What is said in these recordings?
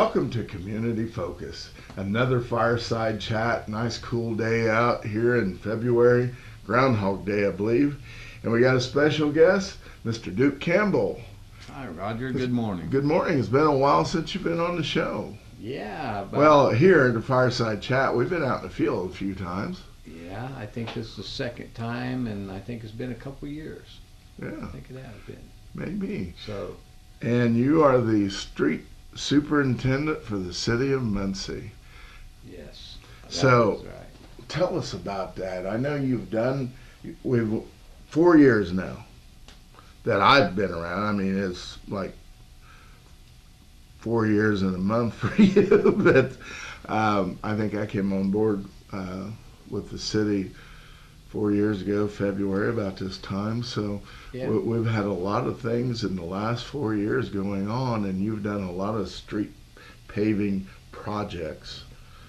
Welcome to Community Focus. Another fireside chat. Nice cool day out here in February. Groundhog Day, I believe. And we got a special guest, Mr. Duke Campbell. Hi, Roger. Good morning. Good morning. It's been a while since you've been on the show. Yeah. Well, here in the fireside chat, we've been out in the field a few times. Yeah, I think this is the second time, and I think it's been a couple years. Yeah. I think it has been. Maybe. So. And you are the street superintendent for the city of Muncie. Yes. So, right. Tell us about that. I know we've 4 years now that I've been around. I mean, it's like 4 years and a month for you, but I think I came on board with the city 4 years ago, February, about this time. So yeah. We've had a lot of things in the last 4 years going on, and you've done a lot of street paving projects.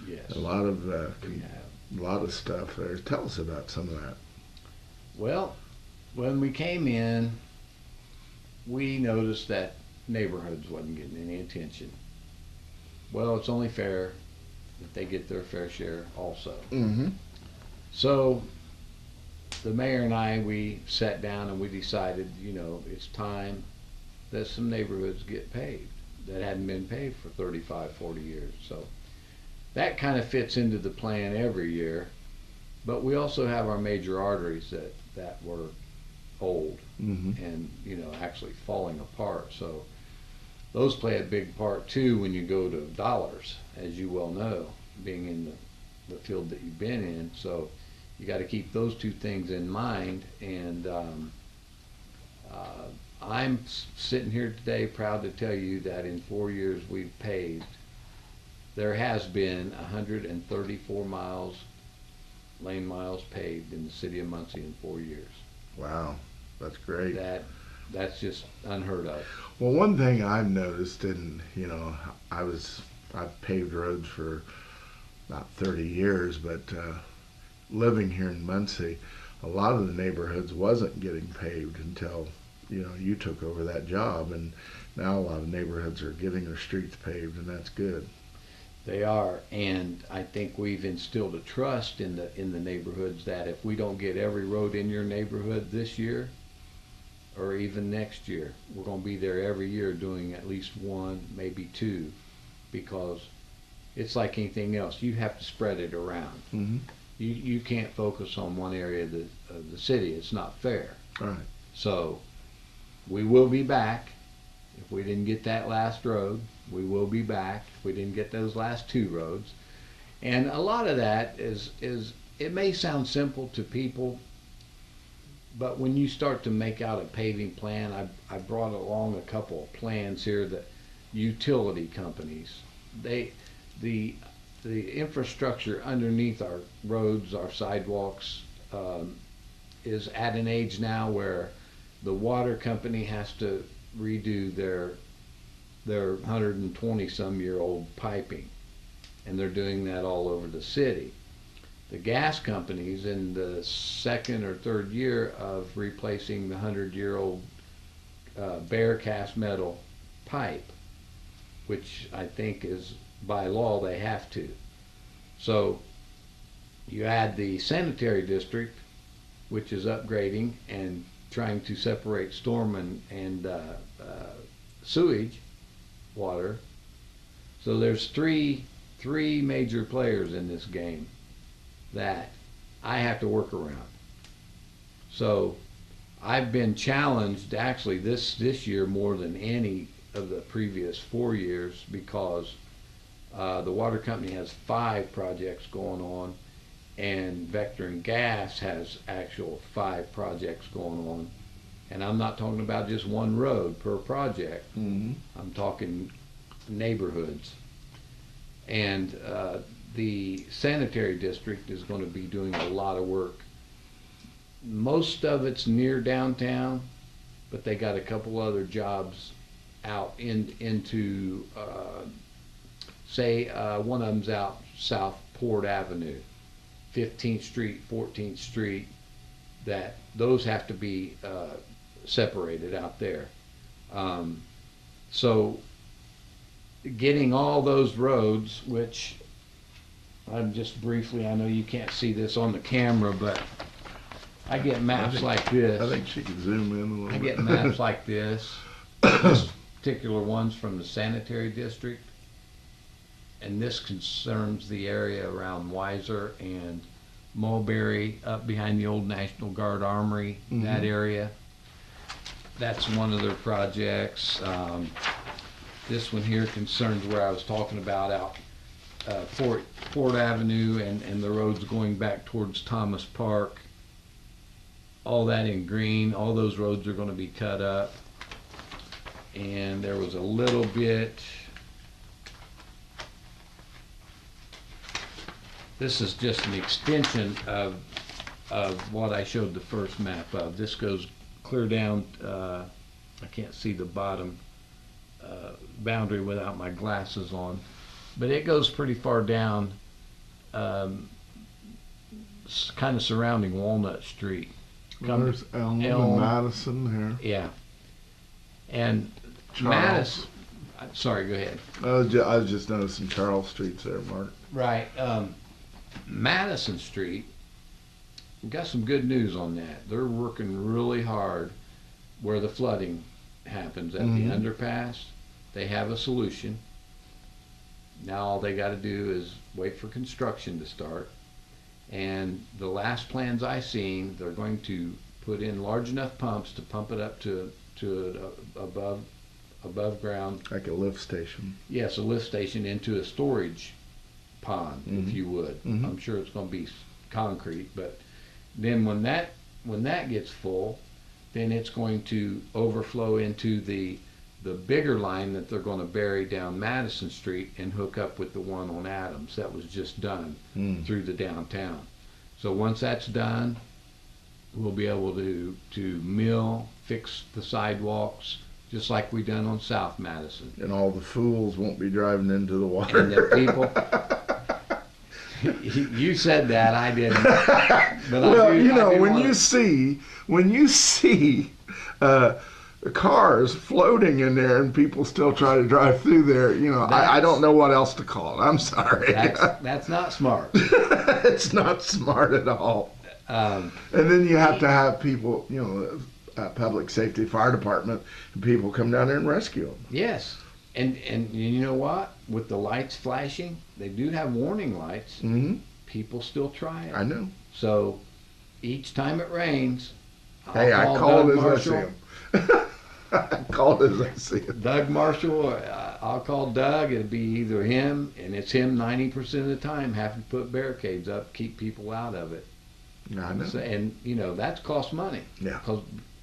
Yes. A lot of stuff there. Tell us about some of that. Well, when we came in, we noticed that neighborhoods wasn't getting any attention. Well, it's only fair that they get their fair share also. Mm-hmm. So the mayor and I, we sat down and we decided, it's time that some neighborhoods get paved that hadn't been paved for 35, 40 years. So that kind of fits into the plan every year. But we also have our major arteries that were old Mm-hmm. and, actually falling apart. So those play a big part too when you go to dollars, as you well know, being in the field that you've been in. So you got to keep those two things in mind. And I'm sitting here today proud to tell you that in 4 years we've paved. There has been 134 lane miles paved in the city of Muncie in 4 years. Wow, that's great. That's just unheard of. Well, one thing I've noticed, and I've paved roads for about 30 years, but living here in Muncie, a lot of the neighborhoods wasn't getting paved until you took over that job, and now a lot of neighborhoods are getting their streets paved, and that's good. They are, and I think we've instilled a trust in the neighborhoods that if we don't get every road in your neighborhood this year, or even next year, we're going to be there every year doing at least one, maybe two, because it's like anything else. You have to spread it around. Mm-hmm. You can't focus on one area of the city. It's not fair. All right. So we will be back. If we didn't get that last road, we will be back. If we didn't get those last two roads. And a lot of that is it may sound simple to people, but when you start to make out a paving plan, I brought along a couple of plans here that utility companies, the infrastructure underneath our roads, our sidewalks, is at an age now where the water company has to redo their 120-some-year-old piping, and they're doing that all over the city. The gas companies in the second or third year of replacing the 100-year-old bare cast metal pipe, which I think is by law they have to. So you add the sanitary district, which is upgrading and trying to separate storm and sewage water. So there's three major players in this game that I have to work around. So I've been challenged actually this year more than any of the previous 4 years, because the water company has 5 projects going on, and Vector and Gas has actual 5 projects going on. And I'm not talking about just one road per project. Mm-hmm. I'm talking neighborhoods. And the sanitary district is going to be doing a lot of work. Most of it's near downtown, but they got a couple other jobs out into, one of them's out South Port Avenue, 15th Street, 14th Street, that those have to be separated out there. So getting all those roads, which I'm just briefly, I know you can't see this on the camera, but I get maps like this. I think she can zoom in a little bit. I get maps like this. This particular one's from the sanitary district, and this concerns the area around Weiser and Mulberry, up behind the old National Guard Armory, that area. That's one of their projects. This one here concerns where I was talking about out Fort Avenue and the roads going back towards Thomas Park. All that in green. All those roads are going to be cut up. And there was a little bit. This is just an extension of what I showed the first map of. This goes clear down. I can't see the bottom boundary without my glasses on, but it goes pretty far down, kind of surrounding Walnut Street. There's Elm and Madison here. Yeah, and Charles. Madison. Sorry, go ahead. I was just noticing Charles Street's there, Mark. Right, Madison Street. We've got some good news on that. They're working really hard where the flooding happens at the underpass. They have a solution. Now all they got to do is wait for construction to start. And the last plans I seen, they're going to put in large enough pumps to pump it up to above ground. Like a lift station. Yes, a lift station into a storage pond, if you would. I'm sure it's going to be concrete, but then when that gets full, then it's going to overflow into the bigger line that they're going to bury down Madison Street and hook up with the one on Adams that was just done through the downtown. So once that's done, we'll be able to mill, fix the sidewalks, just like we done on South Madison. And all the fools won't be driving into the water. And the people. You said that, I didn't. But well, when you see cars floating in there and people still try to drive through there, I don't know what else to call it. I'm sorry. That's not smart. It's not smart at all. And then you have to have people, public safety, fire department, and people come down there and rescue them. Yes. And you know what? With the lights flashing, they do have warning lights. Mm-hmm. People still try it. I know. So each time it rains, I call it as I see him. I call it as I see it. Doug Marshall, I'll call Doug. It'll be either him, and it's him 90% of the time, having to put barricades up, keep people out of it. I know. So, and that's cost money. Yeah. Because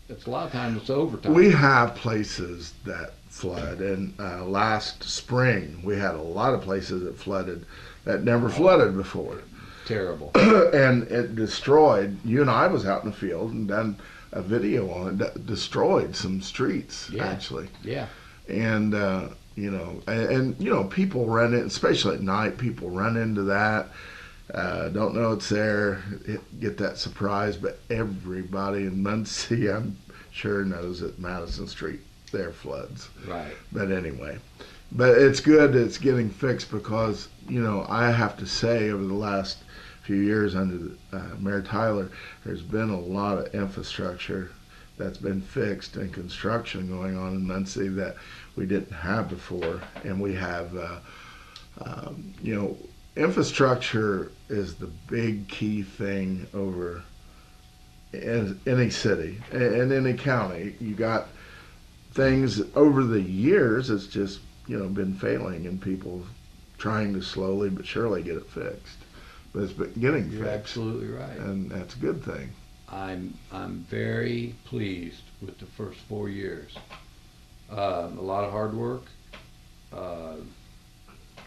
it's a lot of times it's overtime. We have places that flood, and last spring we had a lot of places that flooded that never flooded before. Terrible. And it destroyed. You and I was out in the field and done a video on it. That destroyed some streets, actually. Yeah. And people run in, especially at night. People run into that. Don't know it's there. Get that surprise, but everybody in Muncie, I'm sure, knows that Madison Street there floods. Right. But anyway, it's good that it's getting fixed because I have to say over the last few years under Mayor Tyler, there's been a lot of infrastructure that's been fixed and construction going on in Muncie that we didn't have before, and we have infrastructure is the big key thing over in any city and any county. You got things over the years it's just been failing and people trying to slowly but surely get it fixed, but it's been getting You're fixed. absolutely right, and that's a good thing. I'm very pleased with the first 4 years. A lot of hard work, a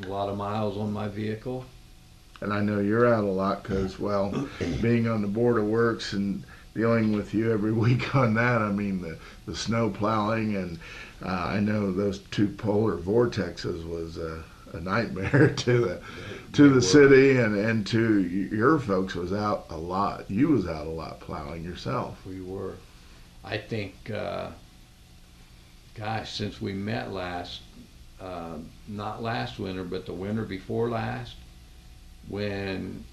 lot of miles on my vehicle. And I know you're out a lot because, being on the Board of Works and dealing with you every week on that, I mean, the snow plowing, and I know those two polar vortexes was a nightmare to the city, and to your folks was out a lot. You was out a lot plowing yourself. We were. I think, since we met last, not last winter, but the winter before last, when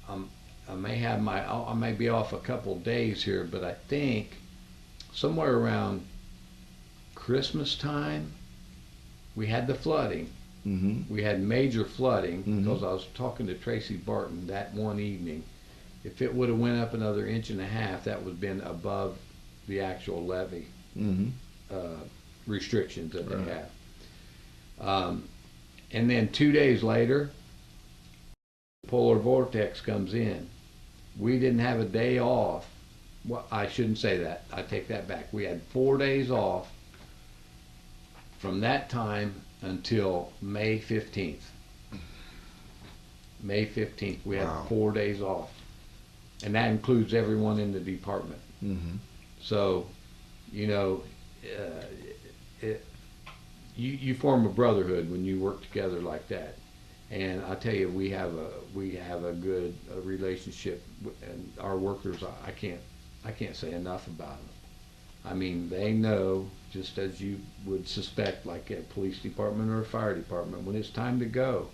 I may be off a couple days here, but I think somewhere around Christmas time, we had the flooding. Mm-hmm. We had major flooding because Mm-hmm. I was talking to Tracy Barton that one evening. If it would have went up another inch and a half, that would have been above the actual levee Mm-hmm. uh, restrictions that Right. they have. And then 2 days later, polar vortex comes in. We didn't have a day off. Well, I shouldn't say that. I take that back. We had 4 days off from that time until May 15th. May 15th, we had Wow. 4 days off. And that includes everyone in the department. Mm-hmm. So, you know, it, you form a brotherhood when you work together like that. And I tell you, we have a good relationship, and our workers, I can't say enough about them. I mean, they know, just as you would suspect, like a police department or a fire department, when it's time to go,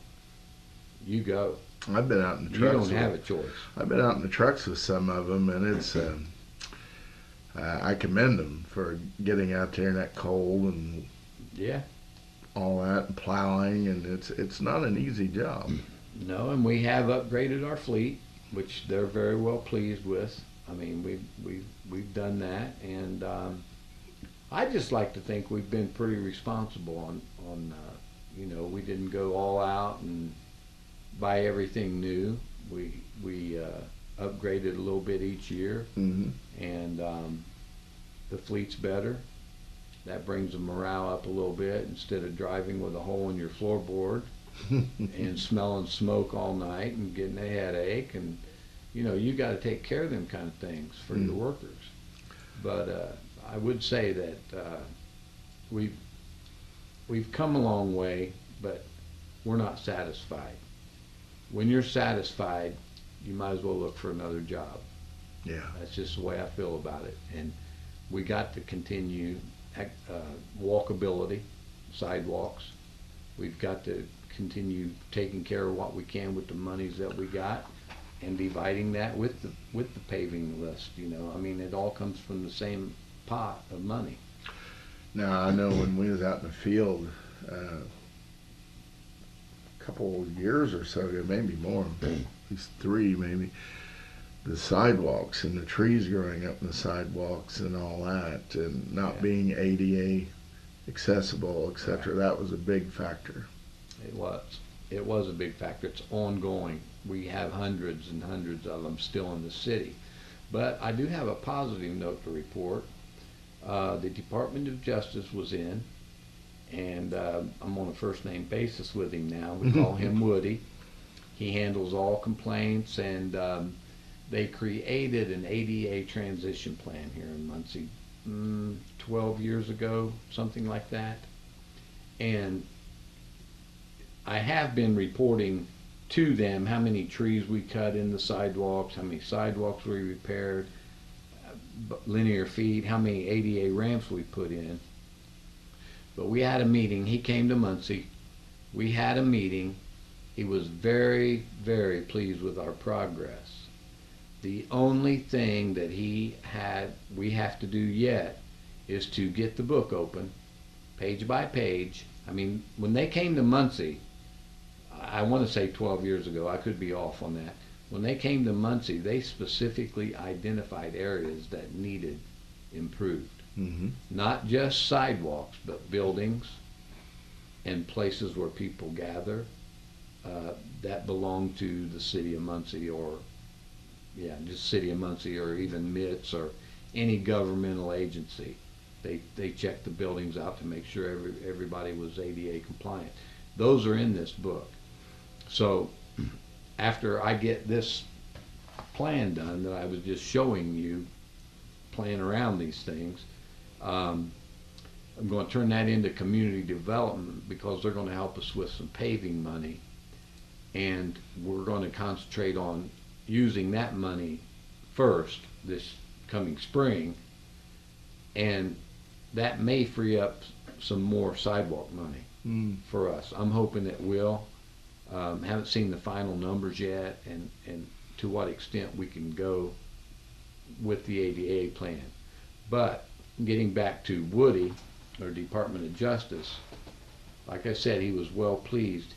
you go. I've been out in the You trucks. don't have a choice. I've been out in the trucks with some of them, and it's. I commend them for getting out there in that cold and Yeah. all that, and plowing, and it's not an easy job. No, and we have upgraded our fleet, which they're very well pleased with. I mean, we've done that, and I just like to think we've been pretty responsible on you know, we didn't go all out and buy everything new. We upgraded a little bit each year, Mm-hmm. and the fleet's better. That brings the morale up a little bit instead of driving with a hole in your floorboard and smelling smoke all night and getting a headache. And you know, you got to take care of them kind of things for your workers. But I would say that we've come a long way, but we're not satisfied. When you're satisfied, you might as well look for another job. Yeah. That's just the way I feel about it. And we got to continue walkability, sidewalks. We've got to continue taking care of what we can with the monies that we got, and dividing that with the paving list. You know, I mean, it all comes from the same pot of money. Now I know when we was out in the field, a couple of years or so ago, maybe more, at least 3 maybe, the sidewalks and the trees growing up in the sidewalks and all that, and not Yeah. being ADA accessible, etc. That was a big factor. It was. It was a big factor. It's ongoing. We have hundreds and hundreds of them still in the city. But I do have a positive note to report. The Department of Justice was in, and I'm on a first name basis with him now. We call him Woody. He handles all complaints, and they created an ADA transition plan here in Muncie 12 years ago, something like that. And I have been reporting to them how many trees we cut in the sidewalks, how many sidewalks we repaired, linear feet, how many ADA ramps we put in. But we had a meeting. He came to Muncie. We had a meeting. He was very, very pleased with our progress. The only thing that we have to do yet is to get the book open, page by page. I mean, when they came to Muncie, I want to say 12 years ago, I could be off on that. When they came to Muncie, they specifically identified areas that needed improved. Mm-hmm. Not just sidewalks, but buildings and places where people gather that belong to the city of Muncie, or just city of Muncie, or even MITS or any governmental agency. They checked the buildings out to make sure everybody was ADA compliant. Those are in this book. So after I get this plan done that I was just showing you, playing around these things, I'm going to turn that into community development, because they're going to help us with some paving money, and we're going to concentrate on using that money first this coming spring, and that may free up some more sidewalk money Mm. for us. I'm hoping it will. Haven't seen the final numbers yet, and to what extent we can go with the ADA plan. But getting back to Woody, or Department of Justice, like I said, he was well pleased.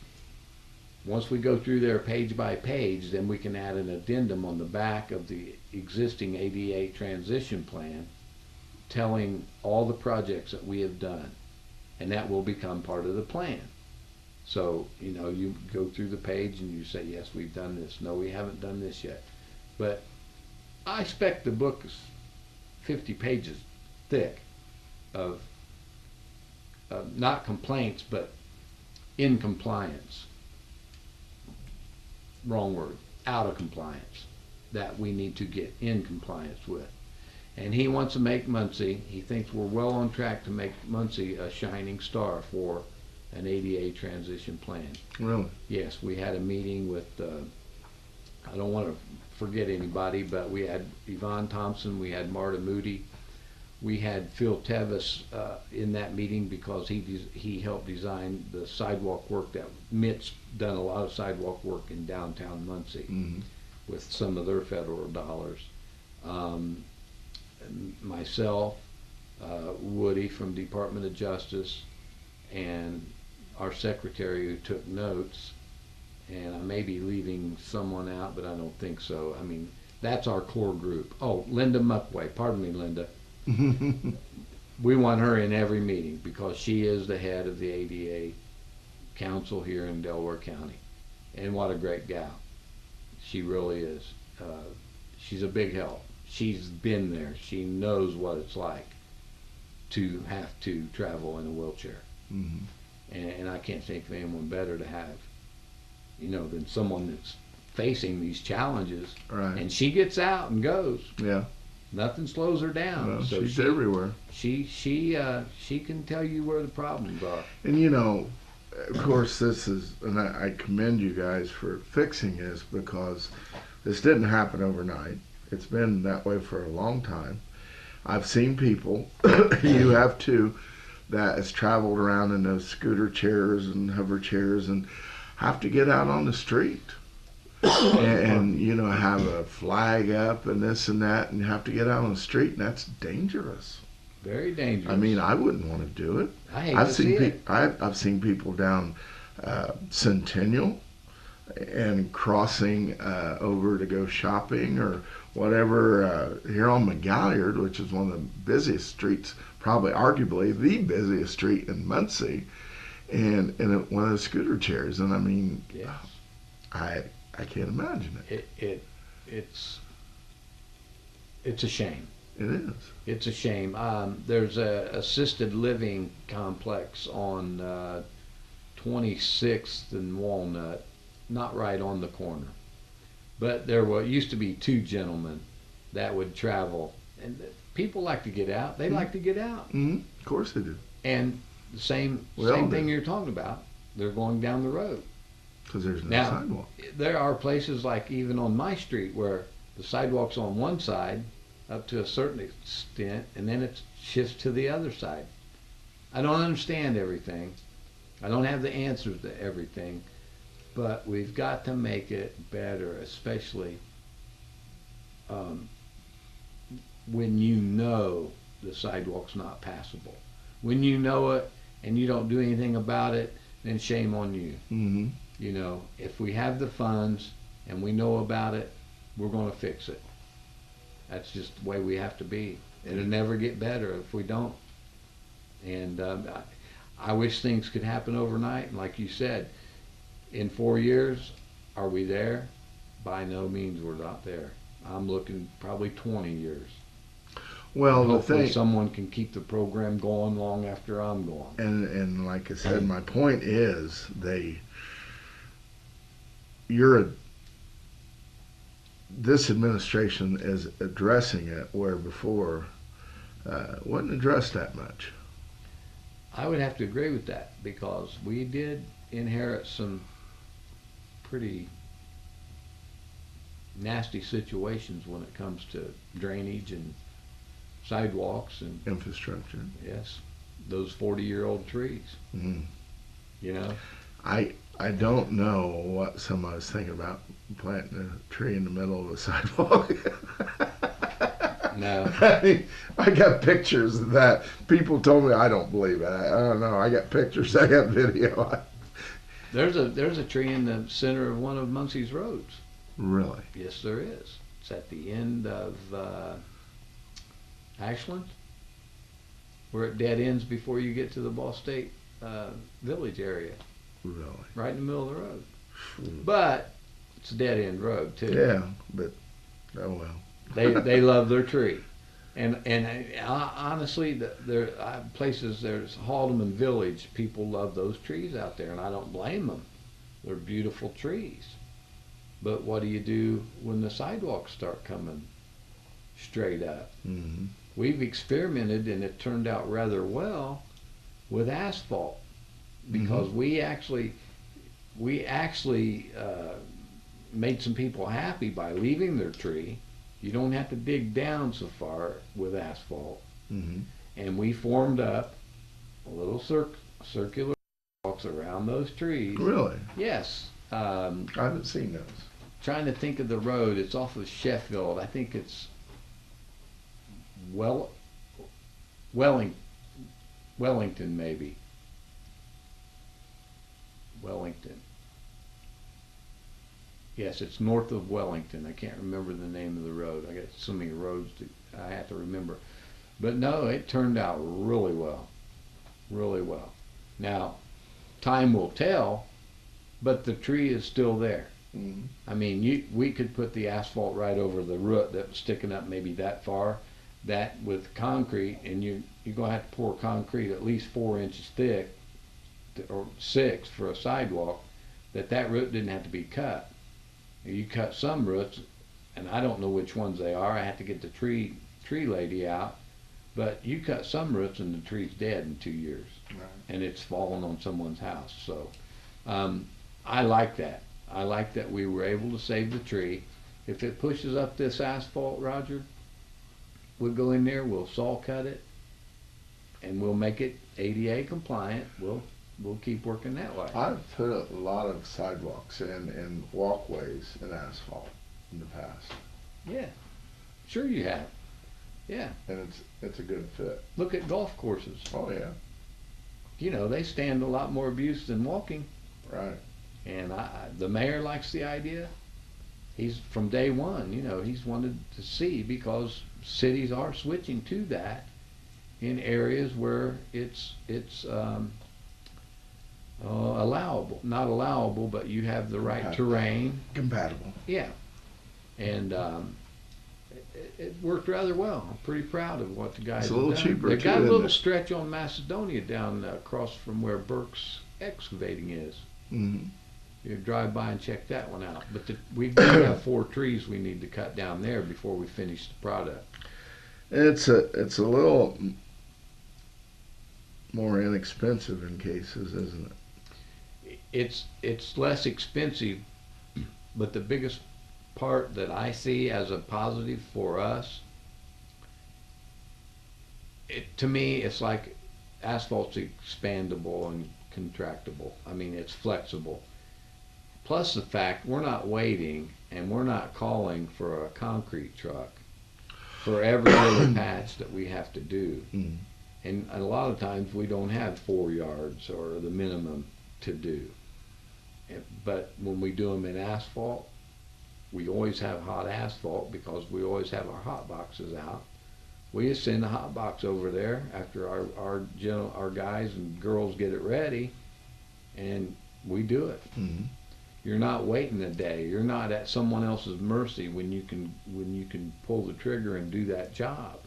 Once we go through there page by page, then we can add an addendum on the back of the existing ADA transition plan telling all the projects that we have done, and that will become part of the plan. So, you know, you go through the page and you say, yes, we've done this. No, we haven't done this yet. But I expect the book is 50 pages thick of not complaints, but in compliance. Wrong word. Out of compliance. That we need to get in compliance with. And he wants to make Muncie, he thinks we're well on track to make Muncie a shining star for an ADA transition plan. Really? Yes, we had a meeting with, I don't want to forget anybody, but we had Yvonne Thompson, we had Marta Moody, we had Phil Tevis in that meeting because he helped design the sidewalk work that Mitt's done a lot of sidewalk work in downtown Muncie Mm-hmm. with some of their federal dollars. Myself, Woody from Department of Justice, and our secretary who took notes, and I may be leaving someone out, but I don't think so. I mean, that's our core group. Oh, Linda Muckway, pardon me, Linda. We want her in every meeting because she is the head of the ADA council here in Delaware County. And what a great gal. She really is. She's a big help. She's been there. She knows what it's like to have to travel in a wheelchair. Mm-hmm. And I can't think of anyone better to have, you know, than someone that's facing these challenges. Right. And she gets out and goes. Yeah. Nothing slows her down. Well, so she's everywhere. She can tell you where the problems are. And you know, of course, this is, and I commend you guys for fixing this because this didn't happen overnight. It's been that way for a long time. I've seen people, you have too, that has traveled around in those scooter chairs and hover chairs and have to get out on the street and you know, have a flag up and this and that, and you have to get out on the street, and that's dangerous. Very dangerous. I mean, I wouldn't want to do it. I hate to see it. I've seen people down Centennial and crossing over to go shopping or whatever here on McGalliard, which is one of the busiest streets, probably arguably the busiest street in Muncie, and one of the scooter chairs. And I mean, yes. I can't imagine it. It's a shame. It is. It's a shame. There's a assisted living complex on 26th and Walnut, not right on the corner. But there used to be two gentlemen that would travel, and people like to get out. They like to get out. Mm-hmm. Of course they do. And the same thing you're talking about. They're going down the road. Because there's no Now, sidewalk. There are places like even on my street where the sidewalk's on one side up to a certain extent, and then it shifts to the other side. I don't understand everything. I don't have the answers to everything, but we've got to make it better, especially when you know the sidewalk's not passable. When you know it and you don't do anything about it, then shame on you. Mm-hmm. You know, if we have the funds and we know about it, we're going to fix it. That's just the way we have to be. It'll never get better if we don't. And I wish things could happen overnight. And like you said, in 4 years, are we there? By no means we're not there. I'm looking probably 20 years. Well, and the hopefully thing, someone can keep the program going long after I'm gone. and like I said, my point is this administration is addressing it where before wasn't addressed that much. I would have to agree with that because we did inherit some pretty nasty situations when it comes to drainage and sidewalks and Infrastructure. yes. those 40-year-old trees. Mm. You know, I don't know what someone was thinking about planting a tree in the middle of a sidewalk. no, I mean, I got pictures of that. People told me I don't believe it. I don't know. I got pictures. I got video. there's a tree in the center of one of Muncie's roads. Really? Yes, there is. It's at the end of Ashland, where it dead ends before you get to the Ball State Village area, Really? right in the middle of the road. Mm. But it's a dead end road too. Yeah, but oh well. They love their tree, and honestly, there places there's Haldeman Village. People love those trees out there, and I don't blame them. They're beautiful trees. But what do you do when the sidewalks start coming straight up? Mm-hmm. We've experimented, and it turned out rather well with asphalt, because we actually made some people happy by leaving their tree. You don't have to dig down so far with asphalt. Mm-hmm. And we formed up a little circular walks around those trees. Really? Yes. I haven't seen those. Trying to think of the road. It's off of Sheffield. I think it's Wellington maybe. Wellington. Yes, it's north of Wellington. I can't remember the name of the road. I got so many roads I have to remember. But no, it turned out really well. Really well. Now, time will tell, but the tree is still there. Mm-hmm. I mean, we could put the asphalt right over the root that was sticking up maybe that far. That with concrete, and you're going to have to pour concrete at least 4 inches thick, or 6 for a sidewalk, that root didn't have to be cut. You cut some roots, and I don't know which ones they are. I have to get the tree lady out. But you cut some roots, and the tree's dead in 2 years, Right. and it's fallen on someone's house. So I like that. I like that we were able to save the tree. If it pushes up this asphalt, Roger, we'll go in there, we'll saw cut it, and we'll make it ADA compliant. We'll keep working that way. I've put a lot of sidewalks and walkways in asphalt in the past, Yeah, sure you have. Yeah, and it's a good fit. look at golf courses. Oh yeah, You know, they stand a lot more abuse than walking. right. And the mayor likes the idea. He's from day one, he's wanted to see, because cities are switching to that in areas where it's allowable, not allowable, but you have the right terrain. Compatible. Yeah, and it worked rather well. I'm pretty proud of what the guys It's a have little done. cheaper, They too, got a isn't little it? stretch on Macedonia down across from where Burke's Excavating is. Mm-hmm. You drive by and check that one out. But we do have 4 trees we need to cut down there before we finish the product. It's a little more inexpensive in cases, isn't it? It's less expensive, but the biggest part that I see as a positive for us, to me, it's like asphalt's expandable and contractible. I mean, it's flexible. Plus the fact we're not waiting and we're not calling for a concrete truck for every little patch that we have to do. Mm. And a lot of times we don't have 4 yards or the minimum to do. But when we do them in asphalt, we always have hot asphalt because we always have our hot boxes out. We just send the hot box over there after our guys and girls get it ready, and we do it. Mm-hmm. You're not waiting a day. You're not at someone else's mercy when you can pull the trigger and do that job.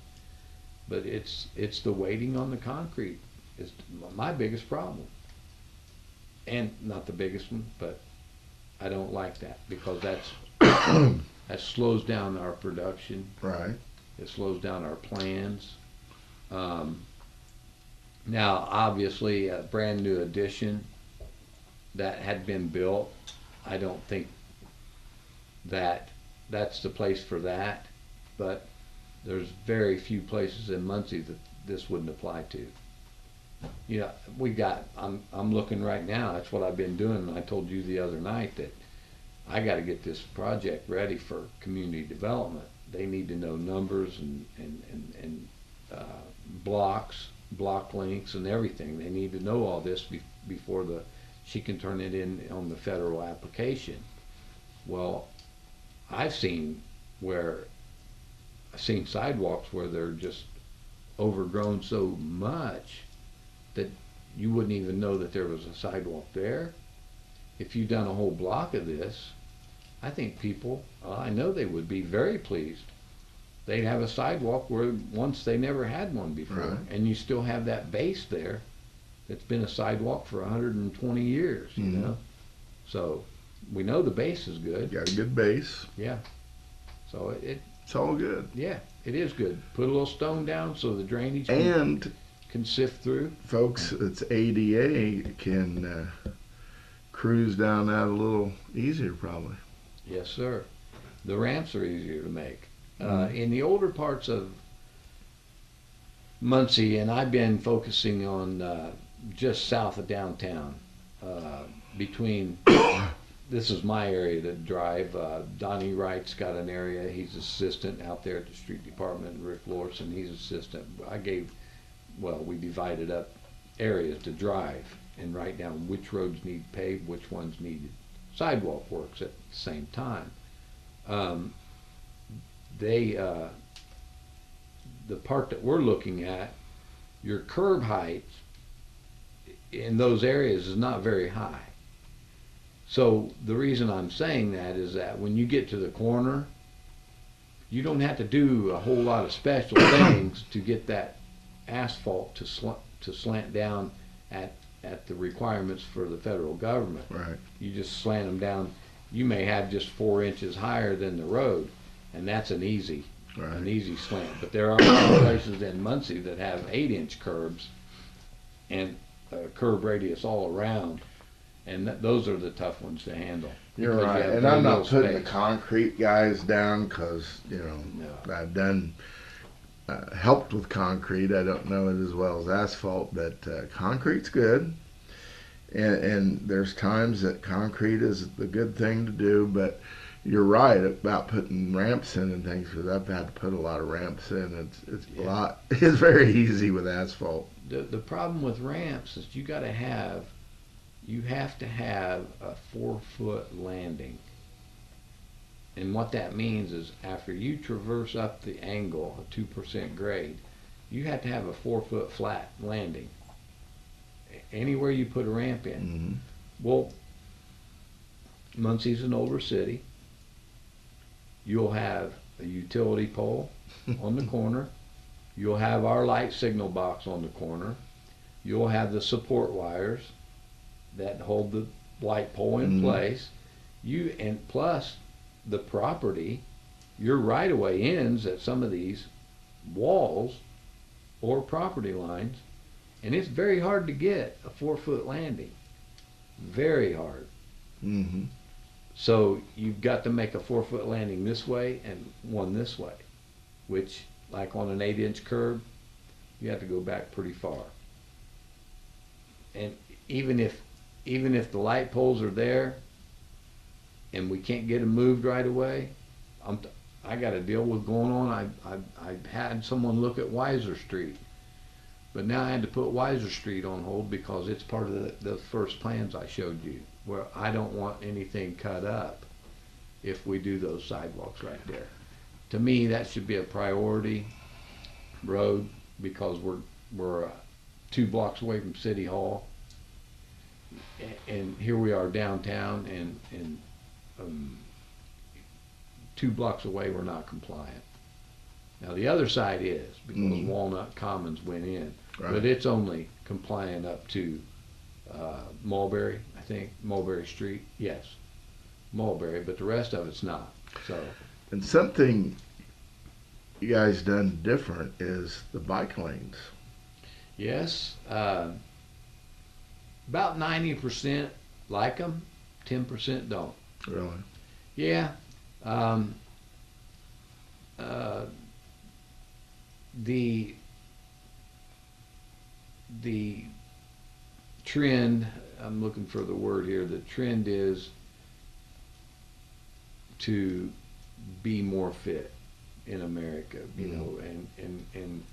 But it's the waiting on the concrete is my biggest problem. And not the biggest one, but I don't like that because that slows down our production. Right. It slows down our plans. Now, obviously, a brand new addition that had been built, I don't think that's the place for that. But there's very few places in Muncie that this wouldn't apply to. You know, I'm looking right now. That's what I've been doing. I told you the other night that I got to get this project ready for community development. They need to know numbers and blocks, block links, and everything. They need to know all this before she can turn it in on the federal application. Well, I've seen where I've seen sidewalks where they're just overgrown so much that you wouldn't even know that there was a sidewalk there. If you've done a whole block of this, I think people, I know they would be very pleased. They'd have a sidewalk where once they never had one before, Right. and you still have that base there that's been a sidewalk for 120 years, you Mhm. know? So we know the base is good. Got a good base. Yeah. So It's all good. yeah, it is good. Put a little stone down so the drainage And can sift through. folks that's ADA can cruise down that a little easier, probably. Yes, sir. The ramps are easier to make. Mhm. In the older parts of Muncie, and I've been focusing on just south of downtown, between, this is my area to drive. Donnie Wright's got an area. He's assistant out there at the street department. Rick Lorson, he's assistant. We divided up areas to drive and write down which roads need paved, which ones need sidewalk works at the same time. The part that we're looking at, your curb height in those areas is not very high. So the reason I'm saying that is that when you get to the corner, you don't have to do a whole lot of special things to get that asphalt to slant down at the requirements for the federal government. Right. You just slant them down. You may have just 4 inches higher than the road, and that's an easy slant. But there are some places in Muncie that have 8-inch curbs and a curb radius all around, and those are the tough ones to handle. You're because you right. have And very I'm not little putting the space. concrete guys down because, No. I've done helped with concrete. I don't know it as well as asphalt, but concrete's good. And there's times that concrete is the good thing to do, but you're right about putting ramps in and things, because I've had to put a lot of ramps in. It's a lot. It's very easy with asphalt. The problem with ramps is you have to have a 4-foot landing. And what that means is after you traverse up the angle, a 2% grade, you have to have a 4-foot flat landing. Anywhere you put a ramp in. Mm-hmm. Well, Muncie's an older city. You'll have a utility pole on the corner. You'll have our light signal box on the corner. You'll have the support wires that hold the light pole in place. And plus the property, your right of way ends at some of these walls or property lines, and it's very hard to get a 4-foot landing. Very hard. Mm-hmm. So you've got to make a 4-foot landing this way and one this way, which, like on an 8-inch curb, you have to go back pretty far. And even if the light poles are there and we can't get them moved right away, I got a deal with going on. I had someone look at Weiser Street, but now I had to put Weiser Street on hold because it's part of the first plans I showed you, where I don't want anything cut up if we do those sidewalks right there. To me, that should be a priority road because we're 2 blocks away from City Hall, and here we are downtown, and 2 blocks away we're not compliant. Now the other side is, because Walnut Commons went in, Right. but it's only compliant up to Mulberry, I think, Mulberry Street. Yes, Mulberry, but the rest of it's not. So And something you guys done different is the bike lanes. yes, about 90% like them, 10% don't. Really? Yeah. The trend, I'm looking for the word here, the trend is to be more fit in America, you know, and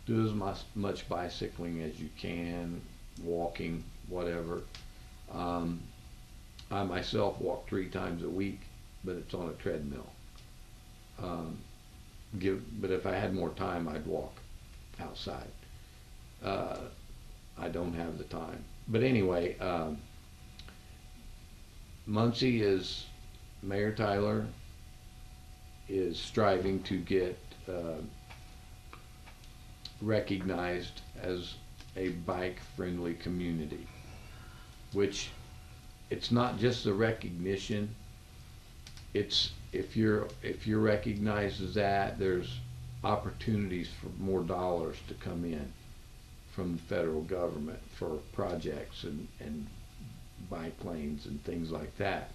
do as much bicycling as you can, walking, whatever. I myself walk 3 times a week, but it's on a treadmill. Um, but if I had more time, I'd walk outside. Uh, I don't have the time. But anyway, Muncie is, Mayor Tyler is striving to get recognized as a bike-friendly community, which it's not just the recognition. It's if you're recognized as that, there's opportunities for more dollars to come in from the federal government for projects and bike lanes and things like that.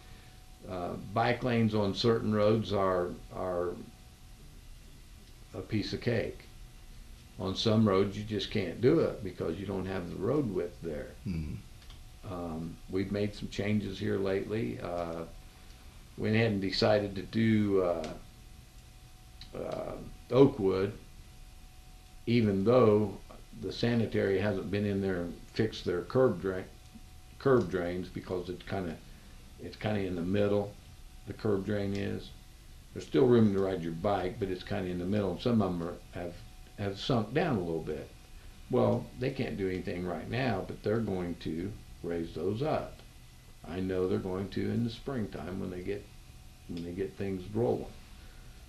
Bike lanes on certain roads are a piece of cake. On some roads you just can't do it because you don't have the road width there. We've made some changes here lately. We hadn't decided to do Oakwood, even though the sanitary hasn't been in there and fixed their curb drains because it's kind of in the middle. The curb drain is. There's still room to ride your bike, but it's kind of in the middle. And some of them have sunk down a little bit. Well, they can't do anything right now, but they're going to raise those up. I know they're going to in the springtime when they get things rolling.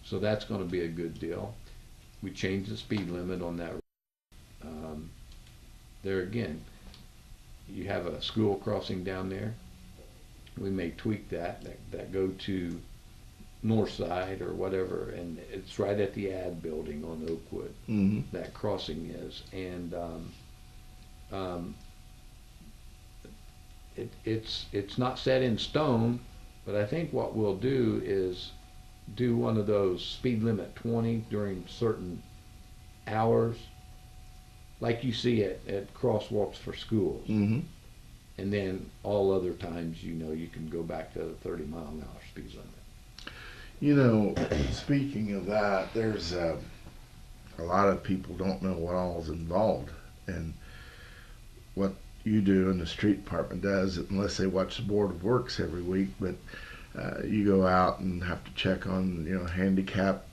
So that's going to be a good deal. We changed the speed limit on that. There again, you have a school crossing down there. We may tweak that go to north side or whatever, and it's right at the ad building on Oakwood. That crossing is, and it's not set in stone, but I think what we'll do is do one of those speed limit 20 during certain hours, like you see at crosswalks for schools. And then all other times, you can go back to the 30-mile-an-hour speed limit. You know, speaking of that, there's a lot of people don't know what all's involved, and what you do and the street department does, unless they watch the Board of Works every week. But you go out and have to check on handicap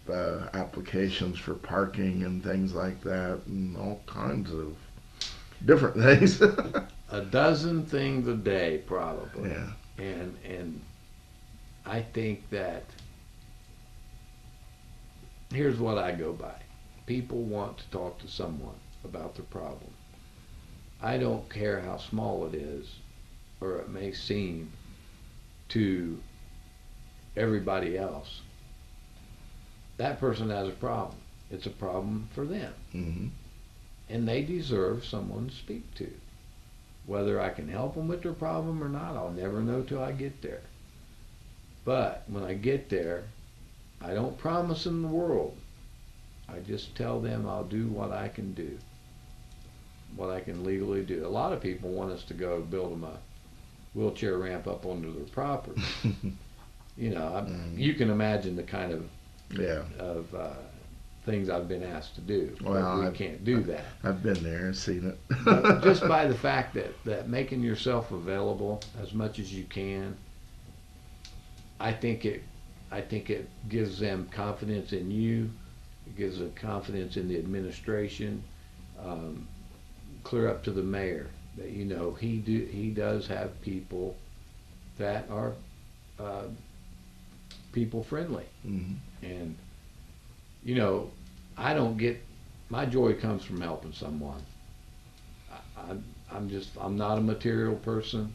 applications for parking and things like that, and all kinds of different things. A dozen things a day, probably. Yeah. And I think that here's what I go by. People want to talk to someone about their problem. I don't care how small it is, or it may seem to everybody else. That person has a problem. It's a problem for them. And they deserve someone to speak to. Whether I can help them with their problem or not, I'll never know till I get there. But when I get there, I don't promise them the world. I just tell them I'll do what I can do, what I can legally do. A lot of people want us to go build them a wheelchair ramp up onto their property. You can imagine the kind of things I've been asked to do. Well, we can't do that. I've been there and seen it. But just by the fact that making yourself available as much as you can, I think it gives them confidence in you. It gives them confidence in the administration. Clear up to the mayor that he does have people that are people friendly. And I don't get, my joy comes from helping someone. I'm not a material person.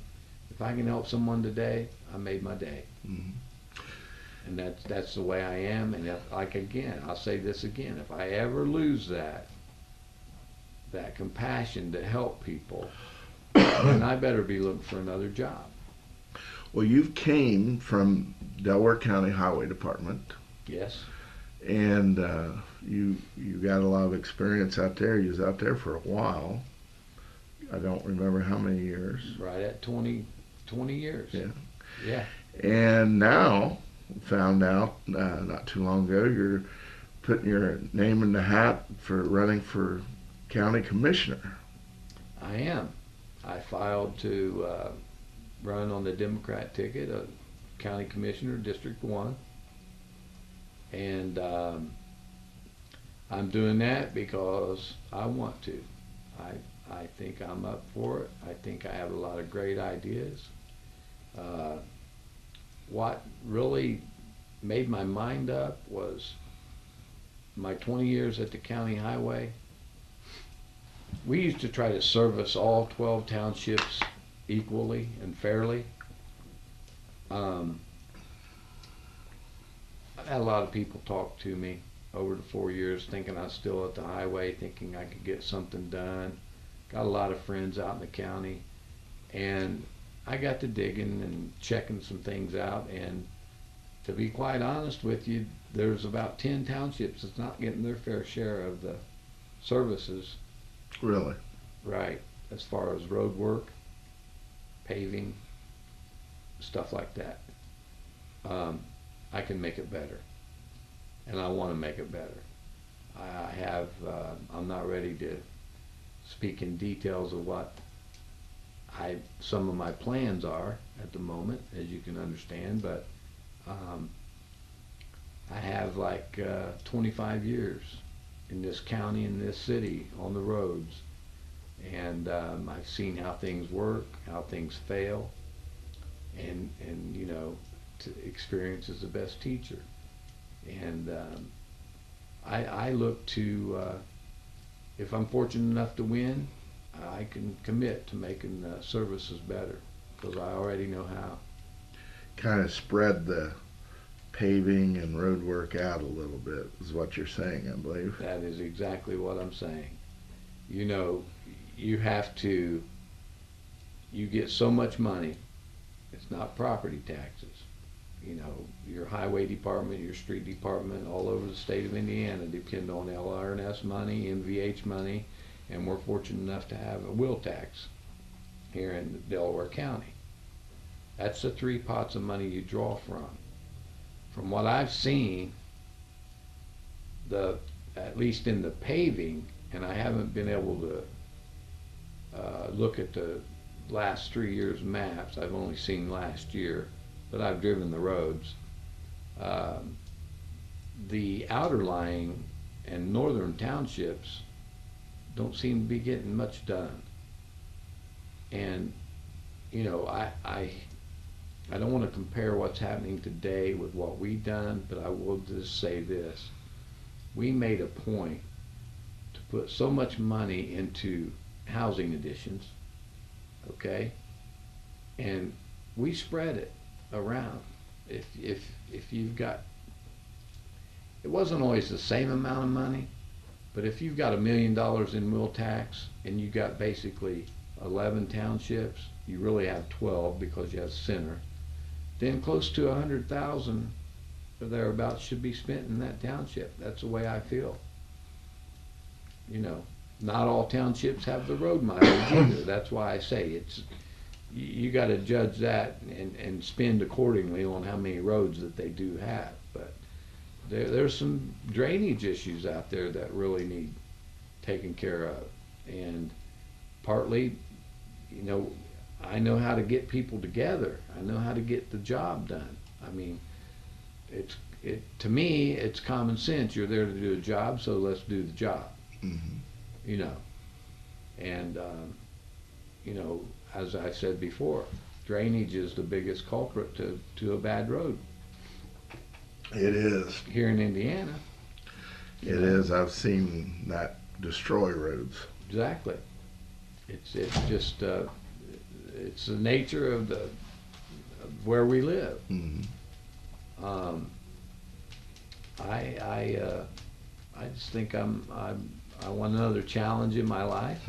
If I can help someone today, I made my day. And that's the way I am. And I'll say this again, if I ever lose that compassion to help people, then I better be looking for another job. Well, you've came from Delaware County Highway Department. Yes. And you got a lot of experience out there. You was out there for a while. I don't remember how many years. Right at 20 years. Yeah. Yeah. And now, found out not too long ago, you're putting your name in the hat for running for county commissioner. I am. I filed to run on the Democrat ticket, county commissioner, District 1. And I'm doing that because I want to. I think I'm up for it. I think I have a lot of great ideas. What really made my mind up was my 20 years at the county highway. We used to try to service all 12 townships equally and fairly. I've had a lot of people talk to me over the 4 years thinking I was still at the highway, thinking I could get something done. Got a lot of friends out in the county, and I got to digging and checking some things out, and to be quite honest with you, there's about 10 townships that's not getting their fair share of the services. Really? Right, as far as road work, paving, stuff like that. I can make it better, and I want to make it better. I'm not ready to speak in details of what some of my plans are at the moment, as you can understand, but I have like 25 years in this county, in this city, on the roads, and I've seen how things work, how things fail, and you know, experience is the best teacher. And I look to, if I'm fortunate enough to win, I can commit to making services better, because I already know how. Kind of spread the paving and road work out a little bit is what you're saying, I believe. That is exactly what I'm saying. You know, you get so much money. It's not property taxes. You know, your highway department, your street department, all over the state of Indiana depend on LRNS money, MVH money, and we're fortunate enough to have a wheel tax here in Delaware County. That's the three pots of money you draw from. From what I've seen, at least in the paving, and I haven't been able to look at the last 3 years' maps. I've only seen last year, but I've driven the roads. The outer lying and northern townships don't seem to be getting much done. And you know, I don't want to compare what's happening today with what we've done, but I will just say this. We made a point to put so much money into housing additions, okay? And we spread it around. If you've got, it wasn't always the same amount of money, but if you've got $1 million in wheel tax and you got basically 11 townships, you really have 12 because you have center, then close to 100,000 or thereabouts should be spent in that township. That's the way I feel. You know, not all townships have the road mileage either. That's why I say it's, you got to judge that and spend accordingly on how many roads that they do have. But there's some drainage issues out there that really need taken care of. And partly, you know, I know how to get people together. I know how to get the job done. I mean, to me, it's common sense. You're there to do a job, so let's do the job. Mm-hmm. You know, and you know, as I said before, drainage is the biggest culprit to a bad road. It is. Here in Indiana. It is. I've seen that destroy roads. Exactly. It's just it's the nature of where we live. Mm-hmm. I just think I want another challenge in my life.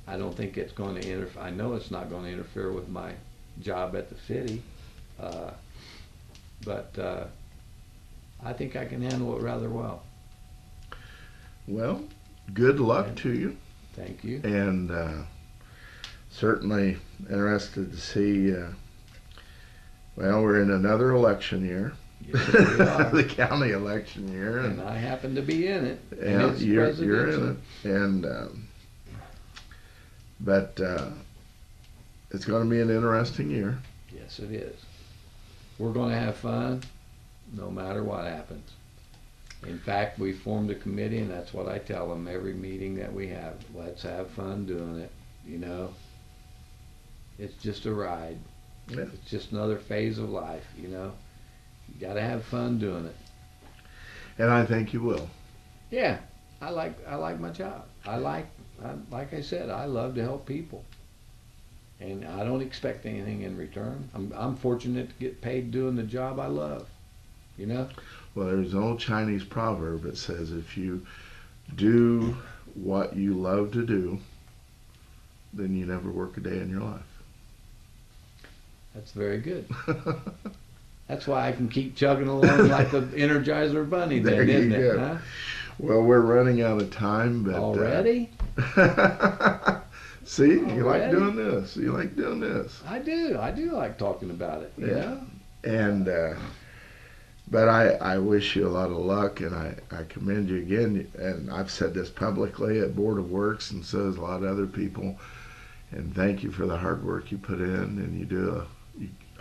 I don't think it's going to interfere. I know it's not going to interfere with my job at the city, but I think I can handle it rather well. Well, good luck to you. Thank you. And certainly interested to see. Well, we're in another election year. Yes, we are. The county election year, And I happen to be in it. and it's you're presidential. in it, and but it's going to be an interesting year. Yes, it is. We're going to have fun no matter what happens. In fact, we formed a committee, and that's what I tell them every meeting that we have. Let's have fun doing it. You know, it's just a ride. Yeah. It's just another phase of life. You know, you got to have fun doing it. And I think you will. Yeah, I like my job. Like I said, I love to help people, and I don't expect anything in return. I'm fortunate to get paid doing the job I love. You know. Well, there's an old Chinese proverb that says, if you do what you love to do, then you never work a day in your life. That's very good. That's why I can keep chugging along like the Energizer Bunny There then, you isn't it? go. Huh? Well, we're running out of time, but Already? See, you like Already? doing this. You like doing this. I do like talking about it, you Yeah. know? And but I wish you a lot of luck, and I commend you again. And I've said this publicly at Board of Works, and so has a lot of other people. And thank you for the hard work you put in, and you do.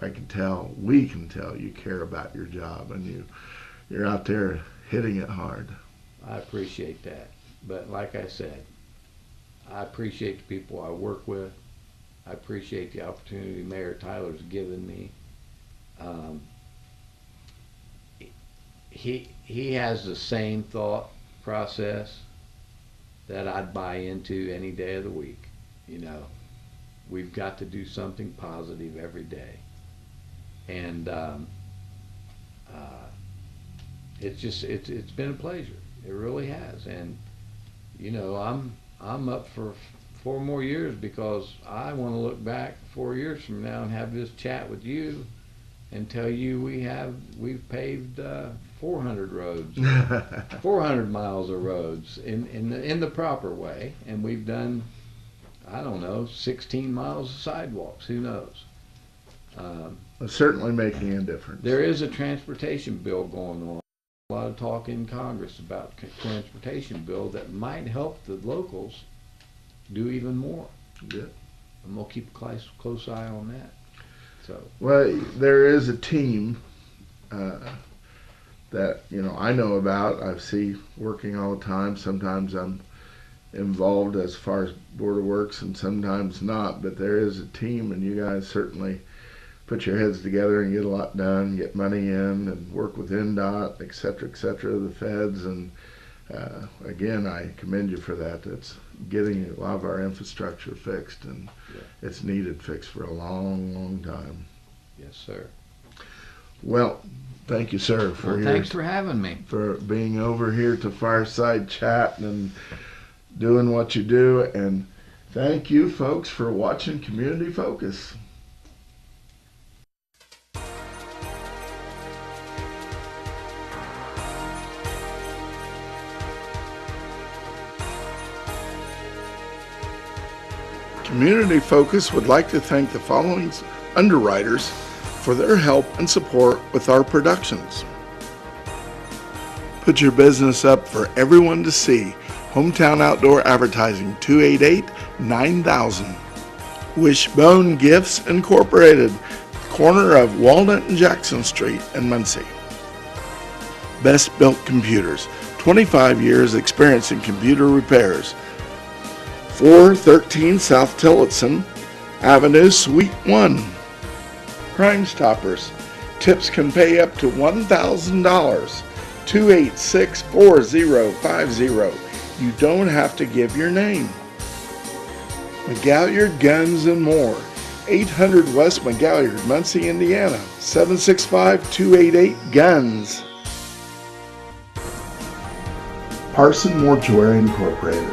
I can tell, we can tell, you care about your job, and you're out there hitting it hard. I appreciate that. But like I said, I appreciate the people I work with. I appreciate the opportunity Mayor Tyler's given me. He has the same thought process that I'd buy into any day of the week. You know, we've got to do something positive every day, and it's been a pleasure. It really has, and you know, I'm up for 4 more years because I want to look back 4 years from now and have this chat with you and tell you we've paved 400 roads, 400 miles of roads in the proper way, and we've done, I don't know, 16 miles of sidewalks. Who knows? It's certainly making a difference. There is a transportation bill going on. A lot of talk in Congress about transportation bill that might help the locals do even more. Yeah. I'm gonna keep a close eye on that. So. Well, there is a team that I know about. I see working all the time. Sometimes I'm involved as far as Board of Works, and sometimes not. But there is a team, and you guys certainly put your heads together and get a lot done, get money in, and work with NDOT, et cetera, the feds. And again, I commend you for that. That's getting a lot of our infrastructure fixed, and it's needed fixed for a long, long time. Yes, sir. Well, thank you, sir, Thanks for having me. for being over here to Fireside Chat and doing what you do. And thank you, folks, for watching Community Focus. Community Focus would like to thank the following underwriters for their help and support with our productions. Put your business up for everyone to see. Hometown Outdoor Advertising, 288-9000. Wishbone Gifts Incorporated, corner of Walnut and Jackson Street in Muncie. Best Built Computers, 25 years experience in computer repairs. 413 South Tillotson Avenue, Suite 1. Crime Stoppers. Tips can pay up to $1,000. 286-4050. You don't have to give your name. McGalliard Guns and More. 800 West McGalliard, Muncie, Indiana. 765-288-GUNS. Parson Mortuary Incorporated.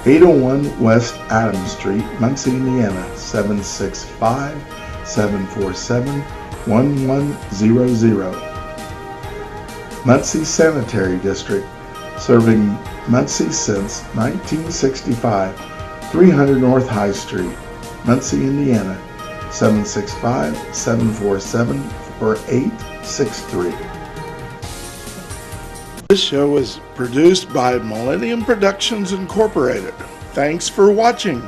801 West Adams Street, Muncie, Indiana, 765-747-1100. Muncie Sanitary District, serving Muncie since 1965, 300 North High Street, Muncie, Indiana, 765-747-4863. This show is produced by Millennium Productions Incorporated. Thanks for watching.